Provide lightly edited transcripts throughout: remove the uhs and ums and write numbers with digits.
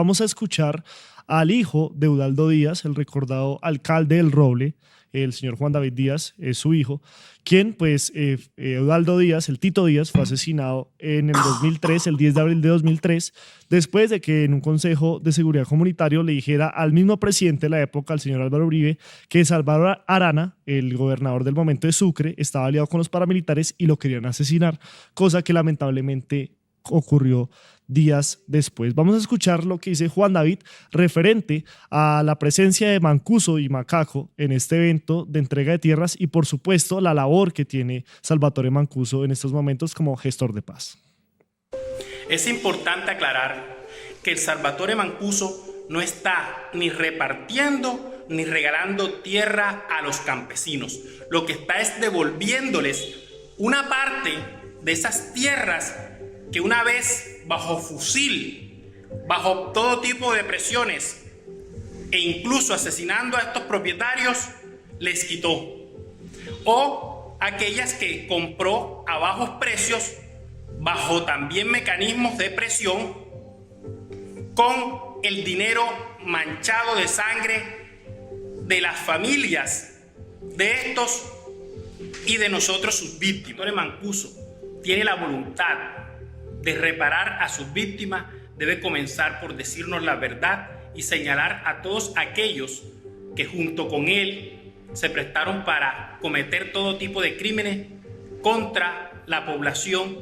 vamos a escuchar al hijo de Udaldo Díaz, el recordado alcalde del Roble, el señor Juan David Díaz, es su hijo, quien pues Udaldo Díaz, el Tito Díaz, fue asesinado en el 2003, el 10 de abril de 2003, después de que en un consejo de seguridad comunitario le dijera al mismo presidente de la época, al señor Álvaro Uribe, que Salvador Arana, el gobernador del momento de Sucre, estaba aliado con los paramilitares y lo querían asesinar, cosa que lamentablemente ocurrió días después. Vamos a escuchar lo que dice Juan David referente a la presencia de Mancuso y Macaco en este evento de entrega de tierras y por supuesto la labor que tiene Salvatore Mancuso en estos momentos como gestor de paz. Es importante aclarar que el Salvatore Mancuso no está ni repartiendo ni regalando tierra a los campesinos. Lo que está es devolviéndoles una parte de esas tierras que una vez bajo fusil, bajo todo tipo de presiones e incluso asesinando a estos propietarios, les quitó. O aquellas que compró a bajos precios, bajo también mecanismos de presión, con el dinero manchado de sangre de las familias de estos y de nosotros, sus víctimas. El Mancuso tiene la voluntad de reparar a sus víctimas, debe comenzar por decirnos la verdad y señalar a todos aquellos que junto con él se prestaron para cometer todo tipo de crímenes contra la población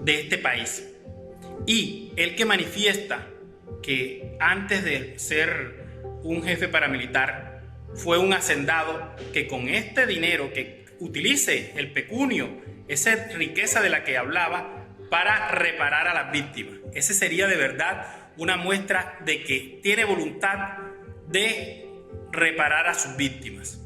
de este país. Y el que manifiesta que antes de ser un jefe paramilitar fue un hacendado que con este dinero que utilice el pecunio, esa riqueza de la que hablaba, para reparar a las víctimas. Ese sería de verdad una muestra de que tiene voluntad de reparar a sus víctimas.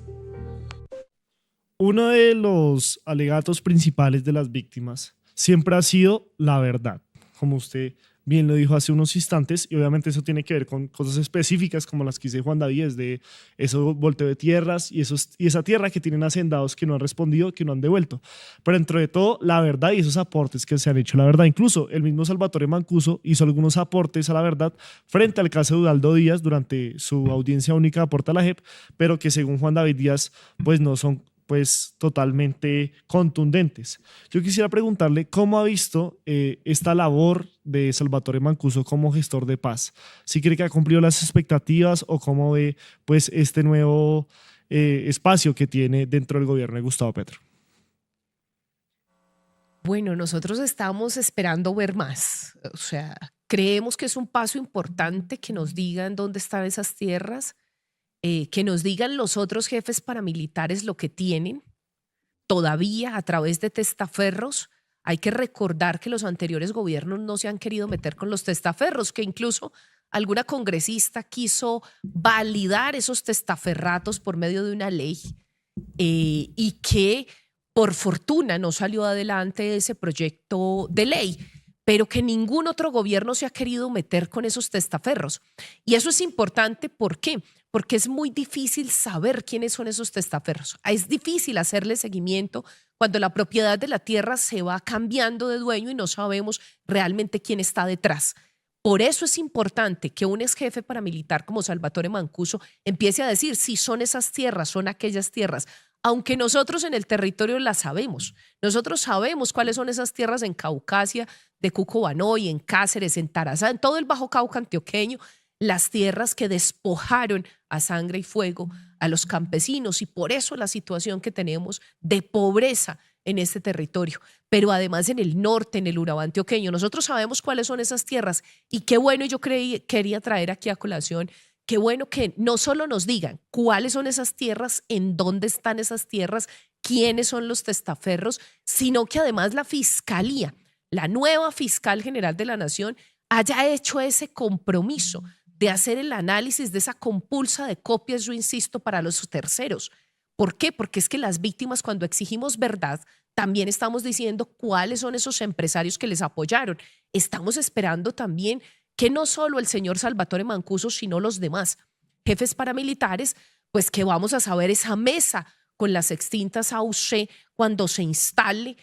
Uno de los alegatos principales de las víctimas siempre ha sido la verdad, como usted bien lo dijo hace unos instantes, y obviamente eso tiene que ver con cosas específicas como las que dice Juan David, es de esos volteo de tierras y esa tierra que tienen hacendados que no han respondido, que no han devuelto. Pero dentro de todo, la verdad y esos aportes que se han hecho, la verdad, incluso el mismo Salvatore Mancuso hizo algunos aportes a la verdad frente al caso de Udaldo Díaz durante su audiencia única de aporte a la JEP, pero que según Juan David Díaz, pues no son pues totalmente contundentes. Yo quisiera preguntarle cómo ha visto esta labor de Salvatore Mancuso como gestor de paz. ¿Sí cree que ha cumplido las expectativas o cómo ve pues este nuevo espacio que tiene dentro del gobierno de Gustavo Petro? Bueno, nosotros estamos esperando ver más. O sea, creemos que es un paso importante que nos digan dónde están esas tierras, que nos digan los otros jefes paramilitares lo que tienen todavía a través de testaferros. Hay que recordar que los anteriores gobiernos no se han querido meter con los testaferros, que incluso alguna congresista quiso validar esos testaferratos por medio de una ley y que por fortuna no salió adelante ese proyecto de ley, pero que ningún otro gobierno se ha querido meter con esos testaferros. Y eso es importante, ¿por qué? Porque es muy difícil saber quiénes son esos testaferros. Es difícil hacerle seguimiento cuando la propiedad de la tierra se va cambiando de dueño y no sabemos realmente quién está detrás. Por eso es importante que un ex jefe paramilitar como Salvatore Mancuso empiece a decir si son esas tierras, son aquellas tierras, aunque nosotros en el territorio las sabemos. Nosotros sabemos cuáles son esas tierras en Caucasia, de Cucubanoy, en Cáceres, en Tarazá, en todo el Bajo Cauca antioqueño, las tierras que despojaron a sangre y fuego a los campesinos, y por eso la situación que tenemos de pobreza en este territorio. Pero además en el norte, en el Urabá antioqueño, nosotros sabemos cuáles son esas tierras, y qué bueno, yo quería traer aquí a colación, qué bueno que no solo nos digan cuáles son esas tierras, en dónde están esas tierras, quiénes son los testaferros, sino que además la Fiscalía, la nueva Fiscal General de la Nación, haya hecho ese compromiso de hacer el análisis de esa compulsa de copias, yo insisto, para los terceros. ¿Por qué? Porque es que las víctimas, cuando exigimos verdad, también estamos diciendo cuáles son esos empresarios que les apoyaron. Estamos esperando también que no solo el señor Salvatore Mancuso, sino los demás jefes paramilitares, pues que vamos a saber esa mesa con las extintas AUC cuando se instale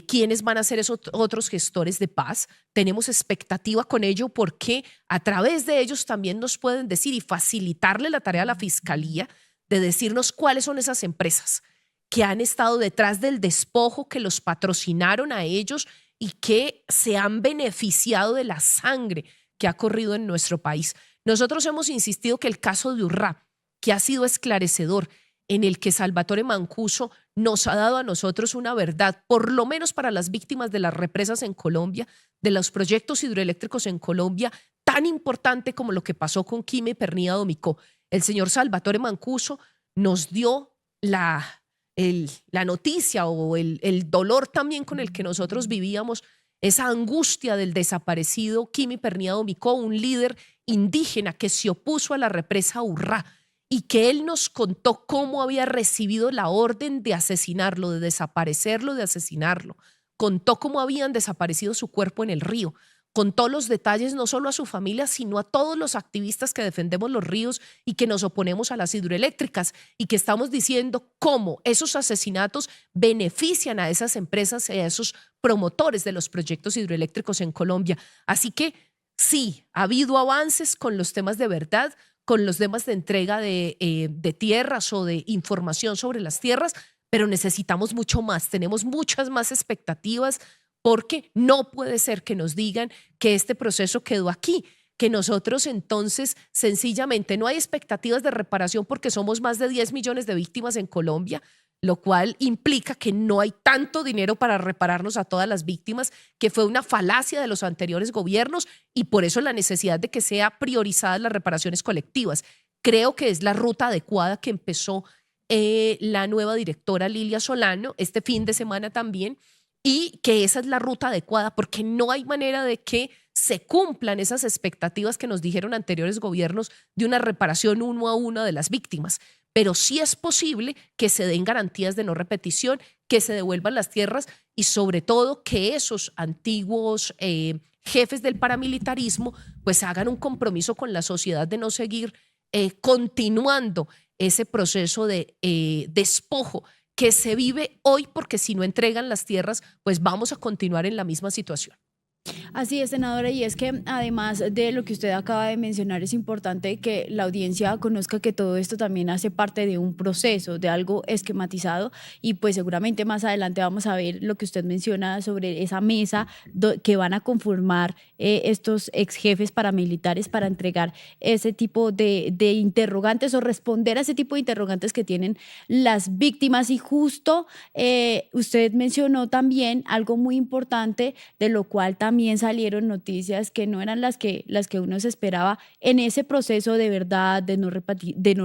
quiénes van a ser esos otros gestores de paz. Tenemos expectativa con ello porque a través de ellos también nos pueden decir y facilitarle la tarea a la Fiscalía de decirnos cuáles son esas empresas que han estado detrás del despojo, que los patrocinaron a ellos y que se han beneficiado de la sangre que ha corrido en nuestro país. Nosotros hemos insistido que el caso de Urrá, que ha sido esclarecedor, en el que Salvatore Mancuso nos ha dado a nosotros una verdad, por lo menos para las víctimas de las represas en Colombia, de los proyectos hidroeléctricos en Colombia, tan importante como lo que pasó con Quime Pernía Domicó. El señor Salvatore Mancuso nos dio la noticia o el dolor también con el que nosotros vivíamos, esa angustia del desaparecido Quime Pernía Domicó, un líder indígena que se opuso a la represa Urrá y que él nos contó cómo había recibido la orden de asesinarlo, de desaparecerlo, de asesinarlo. Contó cómo habían desaparecido su cuerpo en el río. Contó los detalles no solo a su familia, sino a todos los activistas que defendemos los ríos y que nos oponemos a las hidroeléctricas y que estamos diciendo cómo esos asesinatos benefician a esas empresas y a esos promotores de los proyectos hidroeléctricos en Colombia. Así que sí, ha habido avances con los temas de verdad, con los temas de entrega de tierras o de información sobre las tierras, pero necesitamos mucho más, tenemos muchas más expectativas, porque no puede ser que nos digan que este proceso quedó aquí, que nosotros entonces sencillamente no hay expectativas de reparación porque somos más de 10 millones de víctimas en Colombia, lo cual implica que no hay tanto dinero para repararnos a todas las víctimas, que fue una falacia de los anteriores gobiernos y por eso la necesidad de que sean priorizadas las reparaciones colectivas. Creo que es la ruta adecuada que empezó la nueva directora Lilia Solano este fin de semana también, y que esa es la ruta adecuada porque no hay manera de que se cumplan esas expectativas que nos dijeron anteriores gobiernos de una reparación uno a uno de las víctimas. Pero sí es posible que se den garantías de no repetición, que se devuelvan las tierras y sobre todo que esos antiguos jefes del paramilitarismo pues hagan un compromiso con la sociedad de no seguir continuando ese proceso de despojo que se vive hoy, porque si no entregan las tierras, pues vamos a continuar en la misma situación. Así es, senadora, y es que además de lo que usted acaba de mencionar, es importante que la audiencia conozca que todo esto también hace parte de un proceso, de algo esquematizado, y pues seguramente más adelante vamos a ver lo que usted menciona sobre esa mesa que van a conformar estos ex jefes paramilitares para entregar ese tipo de interrogantes o responder a ese tipo de interrogantes que tienen las víctimas. Y justo usted mencionó también algo muy importante, de lo cual también salieron noticias que no eran las que uno se esperaba en ese proceso de verdad, de no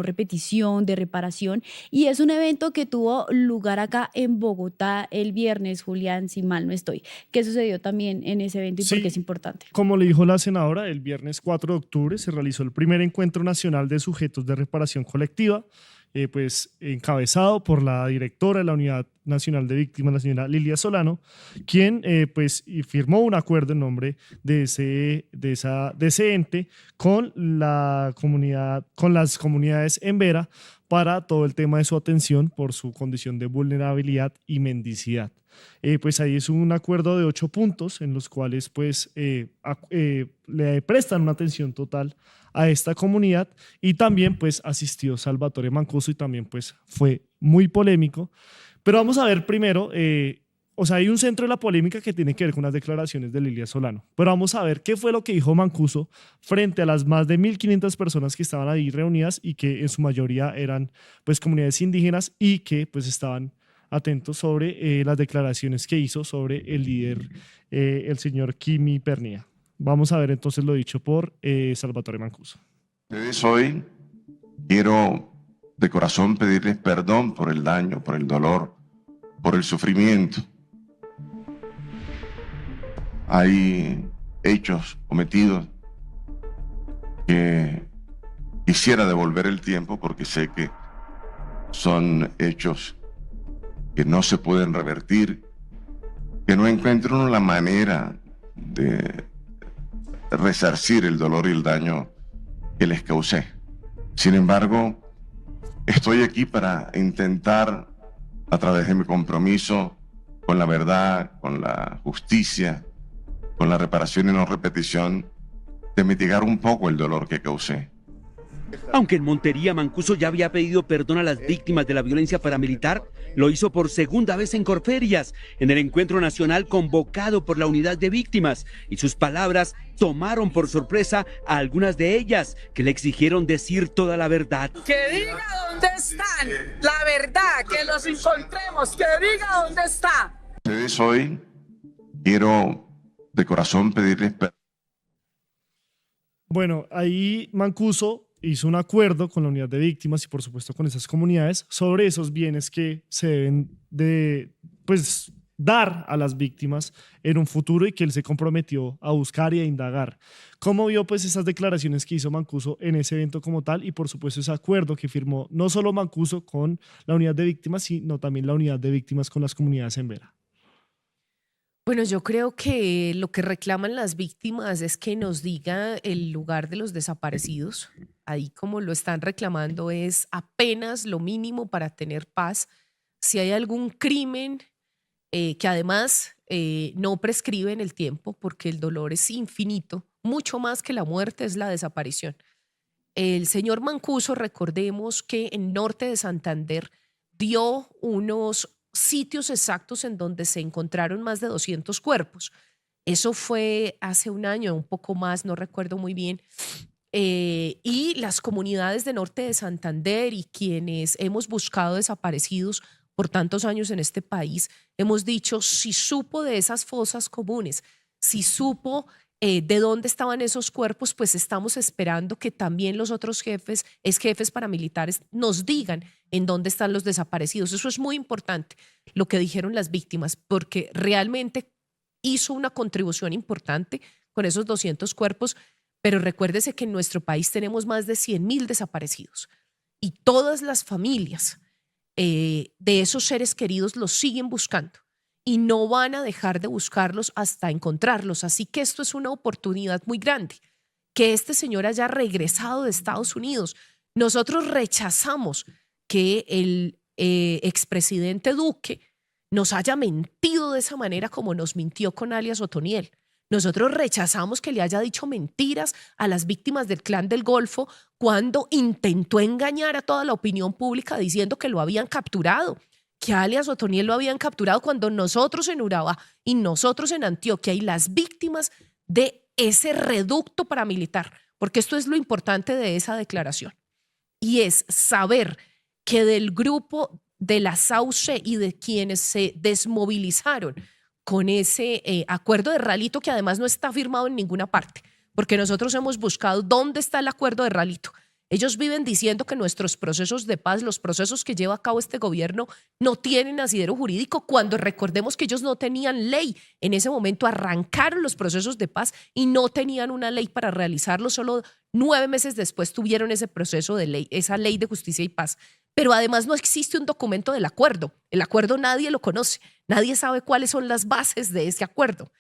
repetición, de reparación. Y es un evento que tuvo lugar acá en Bogotá el viernes, Julián, si mal no estoy. ¿Qué sucedió también en ese evento y por qué es importante? Como le dijo la senadora, el viernes 4 de octubre se realizó el primer encuentro nacional de sujetos de reparación colectiva, pues encabezado por la directora de la Unidad Nacional de Víctimas, la señora Lilia Solano, quien pues firmó un acuerdo en nombre de ese ente con la comunidad, con las comunidades en Vera, para todo el tema de su atención por su condición de vulnerabilidad y mendicidad. Pues ahí es un acuerdo de 8 puntos en los cuales pues le prestan una atención total a esta comunidad, y también pues asistió Salvatore Mancuso y también pues fue muy polémico. Pero vamos a ver primero, o sea, hay un centro de la polémica que tiene que ver con las declaraciones de Lilia Solano, pero vamos a ver qué fue lo que dijo Mancuso frente a las más de 1.500 personas que estaban ahí reunidas y que en su mayoría eran pues comunidades indígenas y que pues estaban atentos sobre las declaraciones que hizo sobre el líder, el señor Quime Pernía. Vamos a ver entonces lo dicho por Salvatore Mancuso. Ustedes hoy quiero de corazón pedirles perdón por el daño, por el dolor, por el sufrimiento. Hay hechos cometidos que quisiera devolver el tiempo porque sé que son hechos que no se pueden revertir, que no encuentro uno la manera de resarcir el dolor y el daño que les causé. Sin embargo, estoy aquí para intentar, a través de mi compromiso con la verdad, con la justicia, con la reparación y no repetición, de mitigar un poco el dolor que causé. Aunque en Montería Mancuso ya había pedido perdón a las víctimas de la violencia paramilitar, lo hizo por segunda vez en Corferias, en el encuentro nacional convocado por la Unidad de Víctimas, y sus palabras tomaron por sorpresa a algunas de ellas, que le exigieron decir toda la verdad. Que diga dónde están, la verdad, que los encontremos, que diga dónde está. Ustedes hoy quiero de corazón pedirles perdón. Bueno, ahí Mancuso hizo un acuerdo con la Unidad de Víctimas y por supuesto con esas comunidades sobre esos bienes que se deben de pues, dar a las víctimas en un futuro y que él se comprometió a buscar y a indagar. ¿Cómo vio pues esas declaraciones que hizo Mancuso en ese evento como tal y por supuesto ese acuerdo que firmó no solo Mancuso con la Unidad de Víctimas, sino también la Unidad de Víctimas con las comunidades en Vera? Bueno, yo creo que lo que reclaman las víctimas es que nos diga el lugar de los desaparecidos. Ahí como lo están reclamando es apenas lo mínimo para tener paz. Si hay algún crimen que además no prescribe en el tiempo porque el dolor es infinito, mucho más que la muerte es la desaparición. El señor Mancuso, recordemos que en norte de Santander dio unos sitios exactos en donde se encontraron más de 200 cuerpos. Eso fue hace un año, un poco más, no recuerdo muy bien. Y las comunidades de norte de Santander y quienes hemos buscado desaparecidos por tantos años en este país, hemos dicho, si supo de esas fosas comunes, si supo de dónde estaban esos cuerpos, pues estamos esperando que también los otros jefes, exjefes paramilitares, nos digan en dónde están los desaparecidos. Eso es muy importante, lo que dijeron las víctimas, porque realmente hizo una contribución importante con esos 200 cuerpos, pero recuérdese que en nuestro país tenemos más de 100.000 desaparecidos y todas las familias de esos seres queridos los siguen buscando. Y no van a dejar de buscarlos hasta encontrarlos. Así que esto es una oportunidad muy grande. Que este señor haya regresado de Estados Unidos. Nosotros rechazamos que el expresidente Duque nos haya mentido de esa manera como nos mintió con alias Otoniel. Nosotros rechazamos que le haya dicho mentiras a las víctimas del Clan del Golfo cuando intentó engañar a toda la opinión pública diciendo que lo habían capturado. Que alias Otoniel lo habían capturado cuando nosotros en Urabá y nosotros en Antioquia y las víctimas de ese reducto paramilitar, porque esto es lo importante de esa declaración, y es saber que del grupo de la Sauce y de quienes se desmovilizaron con ese acuerdo de Ralito, que además no está firmado en ninguna parte, porque nosotros hemos buscado dónde está el acuerdo de Ralito. Ellos viven diciendo que nuestros procesos de paz, los procesos que lleva a cabo este gobierno, no tienen asidero jurídico, cuando recordemos que ellos no tenían ley. En ese momento arrancaron los procesos de paz y no tenían una ley para realizarlo. Solo 9 meses después tuvieron ese proceso de ley, esa ley de justicia y paz. Pero además no existe un documento del acuerdo. El acuerdo nadie lo conoce. Nadie sabe cuáles son las bases de ese acuerdo.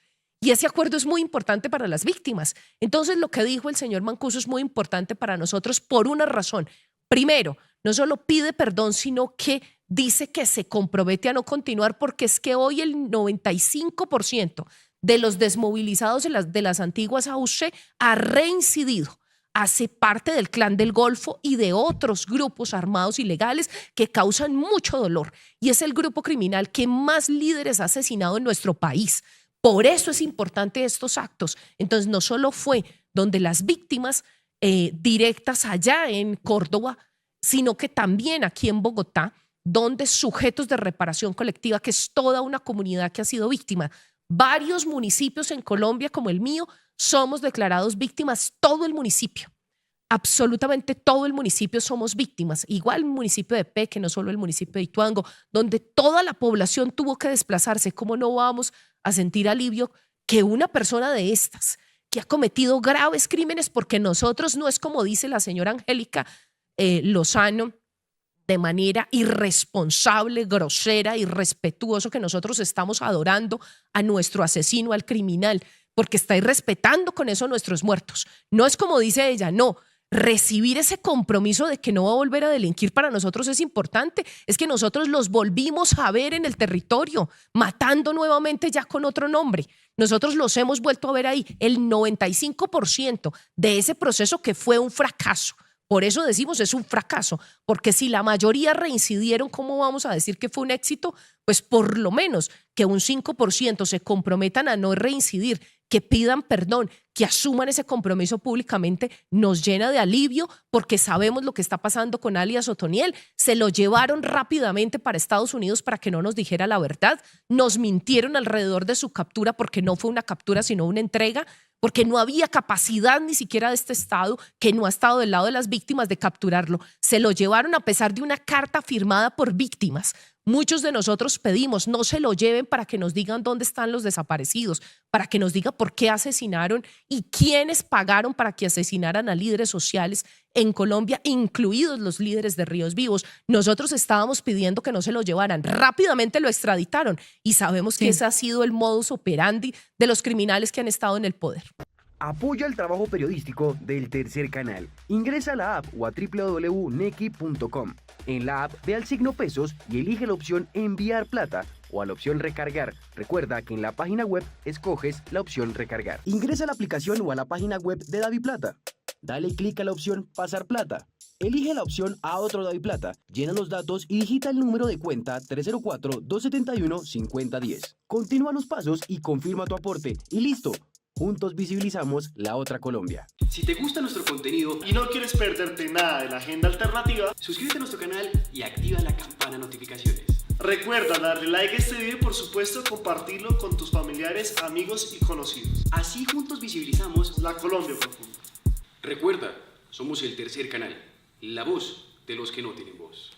Y ese acuerdo es muy importante para las víctimas. Entonces, lo que dijo el señor Mancuso es muy importante para nosotros por una razón. Primero, no solo pide perdón, sino que dice que se compromete a no continuar, porque es que hoy el 95% de los desmovilizados de las antiguas AUC ha reincidido. Hace parte del Clan del Golfo y de otros grupos armados ilegales que causan mucho dolor. Y es el grupo criminal que más líderes ha asesinado en nuestro país. Por eso es importante estos actos. Entonces, no solo fue donde las víctimas directas allá en Córdoba, sino que también aquí en Bogotá, donde sujetos de reparación colectiva, que es toda una comunidad que ha sido víctima. Varios municipios en Colombia, como el mío, somos declarados víctimas, todo el municipio. Absolutamente todo el municipio somos víctimas. Igual el municipio de Peque, no solo el municipio de Ituango, donde toda la población tuvo que desplazarse. ¿Cómo no vamos a sentir alivio que una persona de estas, que ha cometido graves crímenes, porque nosotros no es como dice la señora Angélica Lozano, de manera irresponsable, grosera, irrespetuoso, que nosotros estamos adorando a nuestro asesino, al criminal, porque está irrespetando con eso a nuestros muertos? No es como dice ella, no. recibir ese compromiso de que no va a volver a delinquir para nosotros es importante. Es que nosotros los volvimos a ver en el territorio, matando nuevamente ya con otro nombre. Nosotros los hemos vuelto a ver ahí. El 95% de ese proceso que fue un fracaso. Por eso decimos es un fracaso, porque si la mayoría reincidieron, ¿cómo vamos a decir que fue un éxito? Pues por lo menos que un 5% se comprometan a no reincidir, que pidan perdón, que asuman ese compromiso públicamente, nos llena de alivio porque sabemos lo que está pasando con alias Otoniel. Se lo llevaron rápidamente para Estados Unidos para que no nos dijera la verdad. Nos mintieron alrededor de su captura porque no fue una captura sino una entrega, porque no había capacidad ni siquiera de este Estado, que no ha estado del lado de las víctimas, de capturarlo. Se lo llevaron a pesar de una carta firmada por víctimas. Muchos de nosotros pedimos, no se lo lleven para que nos digan dónde están los desaparecidos, para que nos digan por qué asesinaron y quiénes pagaron para que asesinaran a líderes sociales en Colombia, incluidos los líderes de Ríos Vivos. Nosotros estábamos pidiendo que no se lo llevaran. Rápidamente lo extraditaron y sabemos que ese ha sido el modus operandi de los criminales que han estado en el poder. Apoya el trabajo periodístico del Tercer Canal. Ingresa a la app o a www.nequi.com. En la app ve al signo pesos y elige la opción enviar plata o a la opción recargar. Recuerda que en la página web escoges la opción recargar. Ingresa a la aplicación o a la página web de DaviPlata. Dale clic a la opción pasar plata. Elige la opción a otro DaviPlata, llena los datos y digita el número de cuenta 304-271-5010. Continúa los pasos y confirma tu aporte y listo. Juntos visibilizamos la otra Colombia. Si te gusta nuestro contenido y no quieres perderte nada de la agenda alternativa, suscríbete a nuestro canal y activa la campana de notificaciones. recuerda darle like a este video y por supuesto compartirlo con tus familiares, amigos y conocidos. Así juntos visibilizamos la Colombia profunda. Recuerda, somos el Tercer Canal, la voz de los que no tienen voz.